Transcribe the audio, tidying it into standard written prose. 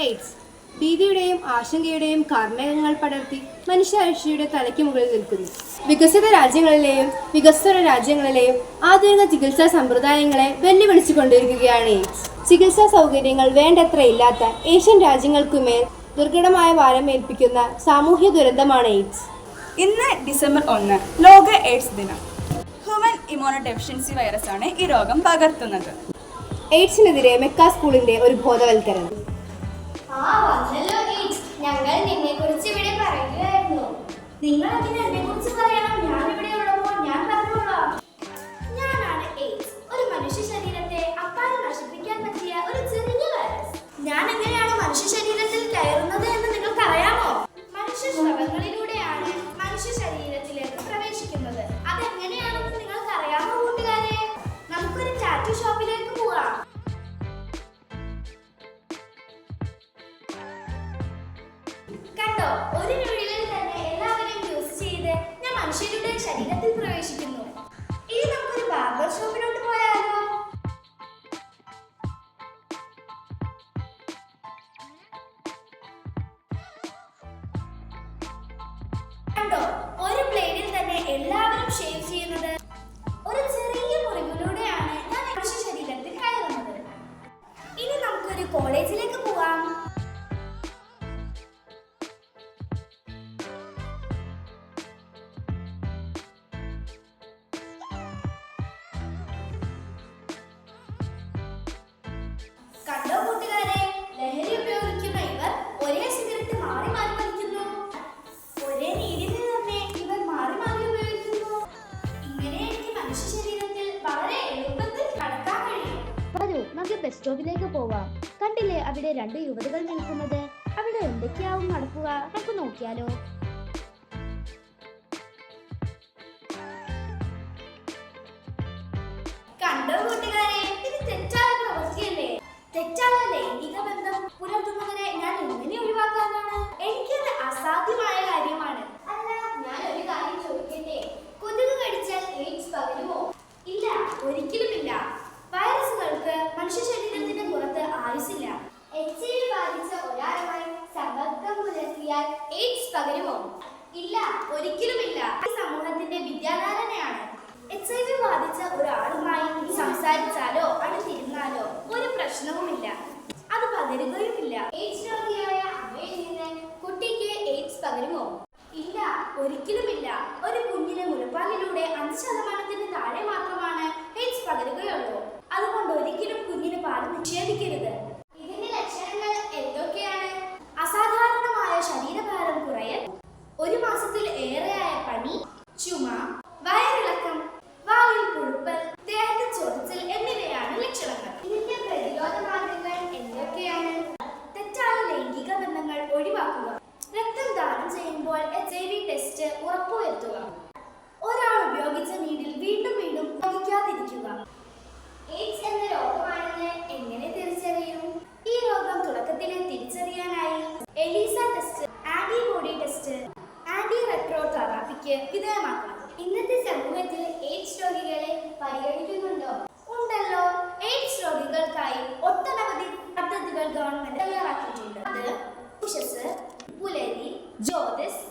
AIDS ഭീതിയുടെയും ആശങ്കയുടെയും കാർമേഘങ്ങൾ പടർത്തി മനുഷ്യായുഷിയുടെ തലയ്ക്ക് മുകളിൽ നിൽക്കുന്നു. വികസിത രാജ്യങ്ങളിലെയും വികസ്വര രാജ്യങ്ങളിലെയും ആധുനിക ചികിത്സാ സമ്പ്രദായങ്ങളെ വെല്ലുവിളിച്ചുകൊണ്ടിരിക്കുകയാണ് എയ്ഡ്സ്. ചികിത്സാ സൗകര്യങ്ങൾ വേണ്ടത്ര ഇല്ലാത്ത ഏഷ്യൻ രാജ്യങ്ങൾക്കുമേൽ ദുർഘടമായ ഭാരമേൽപ്പിക്കുന്ന സാമൂഹ്യ ദുരന്തമാണ് എയ്ഡ്സ്. ഇന്ന് ഡിസംബർ 1 ലോക എയ്ഡ്സ് ദിനം. ഹ്യൂമൻ ഇമ്മ്യൂണോ ഡെഫിഷ്യൻസി വൈറസാണ് ഈ രോഗം പകർത്തുന്നത്. എയ്ഡ്സിനെതിരെ മെക്ക സ്കൂളിന്റെ ഒരു ബോധവൽക്കരണം. ഞങ്ങൾ നിന്നെ കുറിച്ച് ഇവിടെ പറയുകയായിരുന്നു. നിങ്ങൾ അതിന് എന്നെ കുറിച്ച് പറയണം. ഞാൻ ഇവിടെ ഉള്ളപ്പോൾ ഞാൻ പറഞ്ഞോളാം. ഞാനാണ് എയ്ഡ്സ്, ഒരു മനുഷ്യ ശരീരത്തെ അപ്പാടെ നശിപ്പിക്കാൻ പറ്റിയ ഒരു ചെറിയ വൈറസ്. ഞാൻ എങ്ങനെയാണ് മനുഷ്യ ശരീരത്തിൽ കയറുന്നത് എന്ന് നിങ്ങൾക്ക് അറിയാമോ? മനുഷ്യ സ്രവങ്ങളിലൂടെയാണ് മനുഷ്യ ശരീരത്തിലേക്ക് പ്രവേശിക്കുന്നത്. അതെങ്ങനെയാണെന്ന് നിങ്ങൾക്ക് അറിയാമോ കൂട്ടുകാരെ? നമുക്കൊരു ടാറ്റു ഷോപ്പിലേക്ക് പോകാം. കണ്ടോ, ഒരു വീഡിയോയിൽ തന്നെ എല്ലാവരെയും യൂസ് ചെയ്ത് ഞാൻ മനുഷ്യരുടെ ശരീരത്തിൽ പ്രവേശിക്കുന്നു. ഇനി നമുക്കൊരു ബാർബർ ഷോപ്പിലോട്ട് പോയാലോ? കണ്ടോ, ഒരു ബ്ലേഡിൽ തന്നെ എല്ലാവരും ഷേവ് ചെയ്യുന്നത്. ഒരു ചെറിയ മുറിവിലൂടെയാണ് ഞാൻ മനുഷ്യ ശരീരത്തിൽ കയറുന്നത്. ഇനി നമുക്കൊരു കോളേജിലേക്ക് പോവാം. കണ്ടോ കൂട്ടുകാരെ, ലഹരി ഉപയോഗിക്കുന്ന ഇവർ ഒരേ സിഗരറ്റ് മാറി മാറി വലിക്കുന്നു. ഒരേ നീരിൽ തന്നെ ഇവർ മാറി മാറി ഉപയോഗിക്കുന്നു. ഇങ്ങനെ എനിക്ക് മനുഷ്യ ശരീരത്തിൽ വളരെ എളുപ്പത്തിൽ കടക്കാൻ കഴിയും. വരൂ, നമുക്ക് ബസ് സ്റ്റോപ്പിലേക്ക് പോവാം. കണ്ടില്ലേ അവിടെ 2 യുവതികൾ നിൽക്കുന്നത്? അവിടെ എന്തൊക്കെയാവും നടക്കുക? നമുക്ക് നോക്കിയാലോ? കണ്ടോ കൂട്ടുകാരെ, ഇത് തെറ്റായ പ്രവൃത്തിയല്ലേ? തെറ്റായ ലൈംഗിക ബന്ധം പുലർത്തുന്നവരെ ഞാൻ എങ്ങനെ ഒഴിവാക്കാനാണ്? എനിക്കത് അസാധ്യമായ കാര്യമാണ്. അല്ല, ഞാൻ ഒരു കാര്യം ചോദിക്കട്ടെ, കൊതുക് കടിച്ചാൽ എയ്ഡ്സ് പകരുമോ? ഇല്ല, ഒരിക്കലുമില്ല. വൈറസുകൾക്ക് മനുഷ്യ ശരീരത്തിന്റെ പുറത്ത് ആയുസില്ല. HIV ബാധിച്ച ഒരാളുമായി സമ്പർക്കം പുലർത്തിയാൽ എയ്ഡ്സ് പകരുമോ? ഇല്ല, ഒരിക്കലുമില്ല. ഈ സമൂഹത്തിന്റെ വിദ്യാധാരണയാണ്. HIV ബാധിച്ച ഒരാളുമായി സംസാരിച്ചാലോ അടുത്തിരുന്നാലോ ഒരു പ്രശ്നവുമില്ല, അത് പകരുകയുമില്ല. എയ്ഡ്സ് രോഗിയായ അമ്മയിൽ നിന്ന് കുട്ടിക്ക് എയ്ഡ്സ് പകരുമോ? ഇല്ല, ഒരിക്കലുമില്ല. ഒരു കുഞ്ഞിന് മുലപ്പാലിലൂടെ 5% താഴെ മാത്രമാണ് എയ്ഡ്സ് പകരുകയുള്ളൂ. അതുകൊണ്ട് ഒരിക്കലും കുഞ്ഞിന് പാല് നിഷേധിക്കരുത്. ഇതിന്റെ ലക്ഷണങ്ങൾ എന്തൊക്കെയാണ്? അസാധാരണമായ ശരീരഭാരം കുറയൽ, 1 മാസത്തിൽ ഏറെയായ പനി, ചുമ, വയറിളക്കം, വായിൽ പുഴുപ്പൽ, ദേഹത്ത് ചൊറിച്ചിൽ എന്നിവയാണ് ലക്ഷണങ്ങൾ. ഇതിന്റെ പ്രതിരോധ മാർഗങ്ങൾ എന്തൊക്കെയാണ്? തെറ്റായ ലൈംഗിക ബന്ധങ്ങൾ ഒഴിവാക്കുക, രക്തം ദാനം ചെയ്യുമ്പോൾ HIV ടെസ്റ്റ് ഉറപ്പുവരുത്തുക, ഒരാൾ ഉപയോഗിച്ച നീഡിൽ വീണ്ടും വീണ്ടും ഉപയോഗിക്കാതിരിക്കുക. എയ്ഡ്സ് എന്ന രോഗമാണെന്ന് എങ്ങനെ തിരിച്ചറിയും? ഈ രോഗം തുടക്കത്തിലെ തിരിച്ചറിയാനായി ELISA test, antibody test, anti retro തെറാപ്പിക്ക് വിധേയമാക്കണം. ഇന്നത്തെ സമൂഹത്തിൽ എയ്ഡ്സ് രോഗികളെ പരിഗണിക്കുന്നുണ്ടോ? ഉണ്ടല്ലോ. എയ്ഡ്സ് രോഗികൾക്കായി ഒട്ടനവധി പദ്ധതികൾ ഗവൺമെന്റ് തയ്യാറാക്കിയിട്ടുണ്ട്. അത് ഉഷസ്, പുലരി, ജ്യോതിസ്,